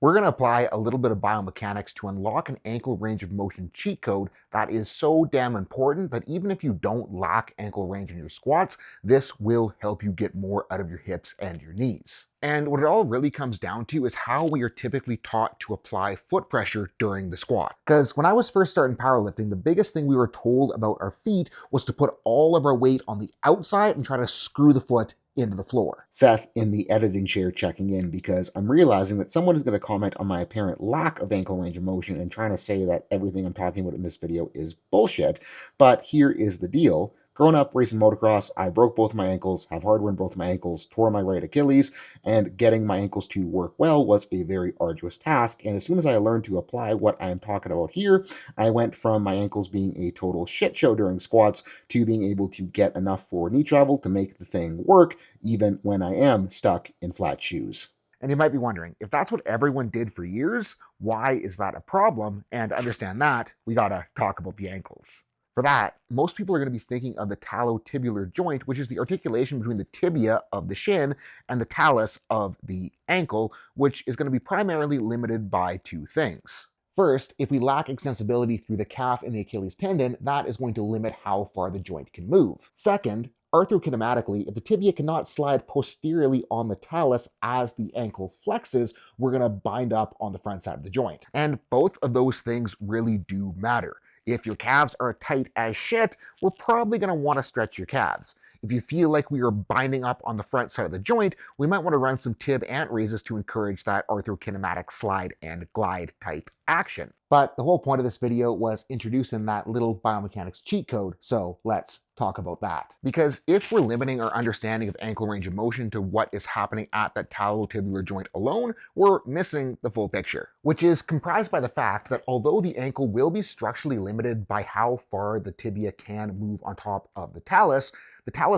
we're going to apply a little bit of biomechanics to unlock an ankle range of motion cheat code that is so damn important that even if you don't lack ankle range in your squats, this will help you get more out of your hips and your knees. And what it all really comes down to is how we are typically taught to apply foot pressure during the squat. Because when I was first starting powerlifting, the biggest thing we were told about our feet was to put all of our weight on the outside and try to screw the foot into the floor. Seth in the editing chair checking in because I'm realizing that someone is going to comment on my apparent lack of ankle range of motion and trying to say that everything I'm talking about in this video is bullshit. But here is the deal. Growing up racing motocross, I broke both my ankles, have hardware in both my ankles, tore my right Achilles, and getting my ankles to work well was a very arduous task. And as soon as I learned to apply what I am talking about here, I went from my ankles being a total shit show during squats to being able to get enough forward knee travel to make the thing work, even when I am stuck in flat shoes. And you might be wondering, if that's what everyone did for years, why is that a problem? And to understand that, we gotta talk about the ankles. For that, most people are going to be thinking of the talotibular joint, which is the articulation between the tibia of the shin and the talus of the ankle, which is going to be primarily limited by two things. First, if we lack extensibility through the calf and the Achilles tendon, that is going to limit how far the joint can move. Second, arthrokinematically, if the tibia cannot slide posteriorly on the talus as the ankle flexes, we're going to bind up on the front side of the joint. And both of those things really do matter. If your calves are tight as shit, we're probably going to want to stretch your calves. If you feel like we are binding up on the front side of the joint, we might want to run some tib ant raises to encourage that arthrokinematic slide and glide type action. But the whole point of this video was introducing that little biomechanics cheat code, so let's talk about that. Because if we're limiting our understanding of ankle range of motion to what is happening at that talotibular joint alone, we're missing the full picture, which is comprised by the fact that although the ankle will be structurally limited by how far the tibia can move on top of the talus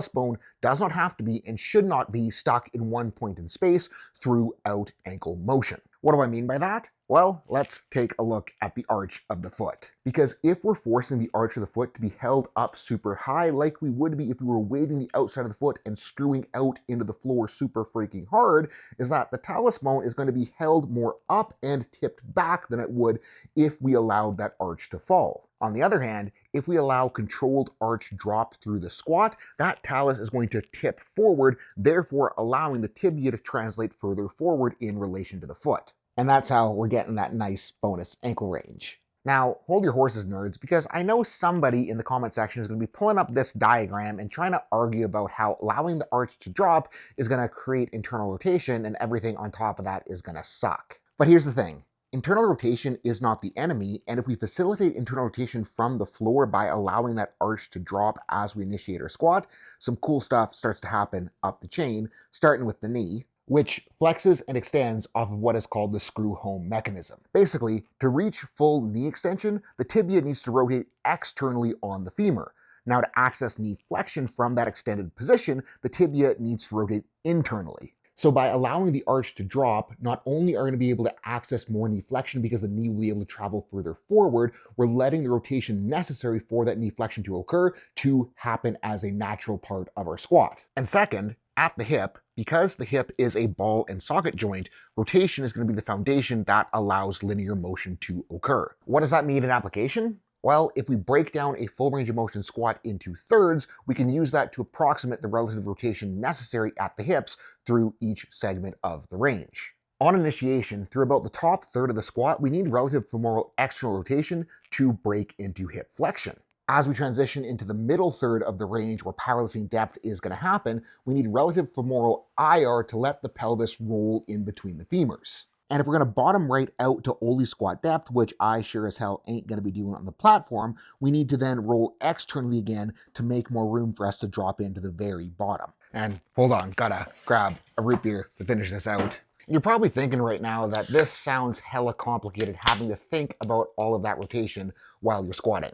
bone does not have to be and should not be stuck in one point in space throughout ankle motion. What do I mean by that? Well, let's take a look at the arch of the foot. Because if we're forcing the arch of the foot to be held up super high, like we would be if we were weighting the outside of the foot and screwing out into the floor super freaking hard, is that the talus bone is going to be held more up and tipped back than it would if we allowed that arch to fall. On the other hand, if we allow controlled arch drop through the squat, that talus is going to tip forward, therefore allowing the tibia to translate further forward in relation to the foot. And that's how we're getting that nice bonus ankle range. Now, hold your horses, nerds, because I know somebody in the comment section is going to be pulling up this diagram and trying to argue about how allowing the arch to drop is going to create internal rotation and everything on top of that is going to suck. But here's the thing. Internal rotation is not the enemy, and if we facilitate internal rotation from the floor by allowing that arch to drop as we initiate our squat, some cool stuff starts to happen up the chain, starting with the knee, which flexes and extends off of what is called the screw home mechanism. Basically, to reach full knee extension, the tibia needs to rotate externally on the femur. Now, to access knee flexion from that extended position, the tibia needs to rotate internally. So by allowing the arch to drop, not only are we going to be able to access more knee flexion because the knee will be able to travel further forward, we're letting the rotation necessary for that knee flexion to occur to happen as a natural part of our squat. And second, at the hip, because the hip is a ball and socket joint, rotation is going to be the foundation that allows linear motion to occur. What does that mean in application? Well, if we break down a full range of motion squat into thirds, we can use that to approximate the relative rotation necessary at the hips through each segment of the range. On initiation, through about the top third of the squat, we need relative femoral external rotation to break into hip flexion. As we transition into the middle third of the range where powerlifting depth is going to happen, we need relative femoral IR to let the pelvis roll in between the femurs. And if we're going to bottom right out to only squat depth, which I sure as hell ain't going to be doing on the platform, we need to then roll externally again to make more room for us to drop into the very bottom. And hold on, gotta grab a root beer to finish this out. You're probably thinking right now that this sounds hella complicated, having to think about all of that rotation while you're squatting.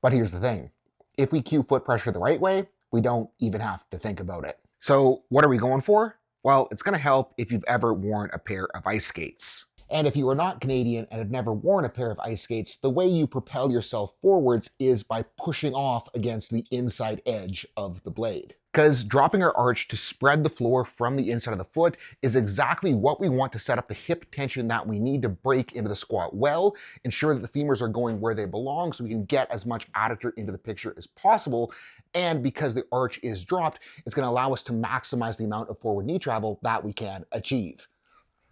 But here's the thing. If we cue foot pressure the right way, we don't even have to think about it. So what are we going for? Well, it's going to help if you've ever worn a pair of ice skates. And if you are not Canadian and have never worn a pair of ice skates, the way you propel yourself forwards is by pushing off against the inside edge of the blade. because dropping our arch to spread the floor from the inside of the foot is exactly what we want to set up the hip tension that we need to break into the squat well, ensure that the femurs are going where they belong so we can get as much adductor into the picture as possible. And because the arch is dropped, it's going to allow us to maximize the amount of forward knee travel that we can achieve.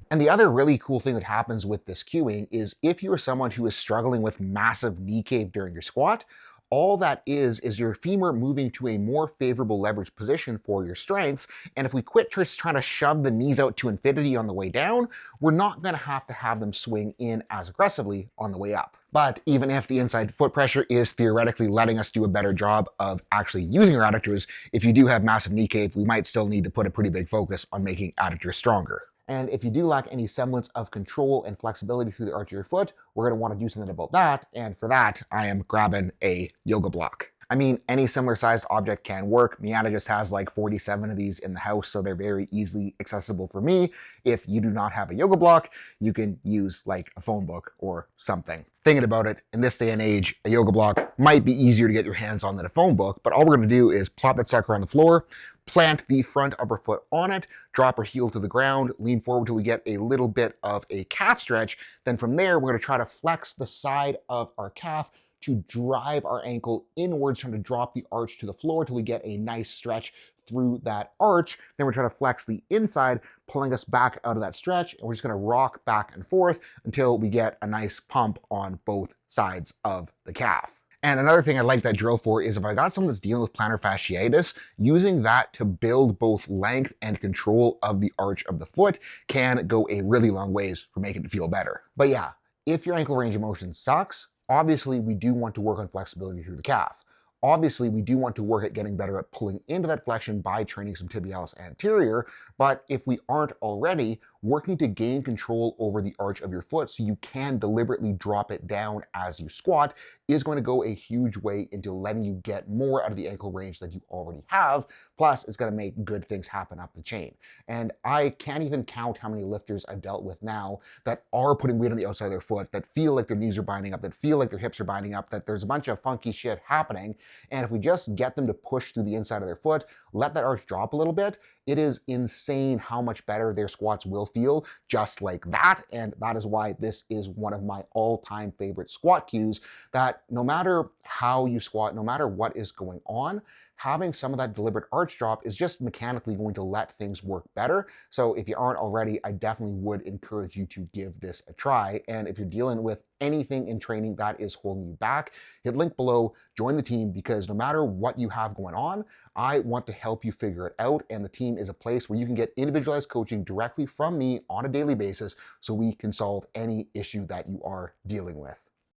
And the other really cool thing that happens with this cueing is if you are someone who is struggling with massive knee cave during your squat, all that is your femur moving to a more favorable leverage position for your strengths. And if we quit just trying to shove the knees out to infinity on the way down, we're not going to have them swing in as aggressively on the way up. But even if the inside foot pressure is theoretically letting us do a better job of actually using our adductors, if you do have massive knee cave, we might still need to put a pretty big focus on making adductors stronger. And if you do lack any semblance of control and flexibility through the arch of your foot, we're going to want to do something about that. And for that, I am grabbing a yoga block. I mean, any similar sized object can work. Miata just has like 47 of these in the house, so they're very easily accessible for me. If you do not have a yoga block, you can use like a phone book or something. Thinking about it, in this day and age, a yoga block might be easier to get your hands on than a phone book, but all we're going to do is plop that sucker on the floor, plant the front of our foot on it, drop our heel to the ground, lean forward till we get a little bit of a calf stretch. Then from there, we're going to try to flex the side of our calf to drive our ankle inwards, trying to drop the arch to the floor till we get a nice stretch through that arch. Then we're trying to flex the inside, pulling us back out of that stretch, and we're just going to rock back and forth until we get a nice pump on both sides of the calf. And another thing I like that drill for is if I got someone that's dealing with plantar fasciitis, using that to build both length and control of the arch of the foot can go a really long ways for making it feel better. But yeah, if your ankle range of motion sucks, obviously we do want to work on flexibility through the calf. Obviously, we do want to work at getting better at pulling into that flexion by training some tibialis anterior, but if we aren't already, working to gain control over the arch of your foot so you can deliberately drop it down as you squat is going to go a huge way into letting you get more out of the ankle range that you already have. Plus, it's going to make good things happen up the chain. And I can't even count how many lifters I've dealt with now that are putting weight on the outside of their foot, that feel like their knees are binding up, that feel like their hips are binding up, that there's a bunch of funky shit happening. And if we just get them to push through the inside of their foot, let that arch drop a little bit, it is insane how much better their squats will feel just like that. And that is why this is one of my all-time favorite squat cues, that no matter how you squat, no matter what is going on, having some of that deliberate arch drop is just mechanically going to let things work better. So if you aren't already, I definitely would encourage you to give this a try. And if you're dealing with anything in training that is holding you back, hit link below, join the team, because no matter what you have going on, I want to help you figure it out. And the team is a place where you can get individualized coaching directly from me on a daily basis so we can solve any issue that you are dealing with.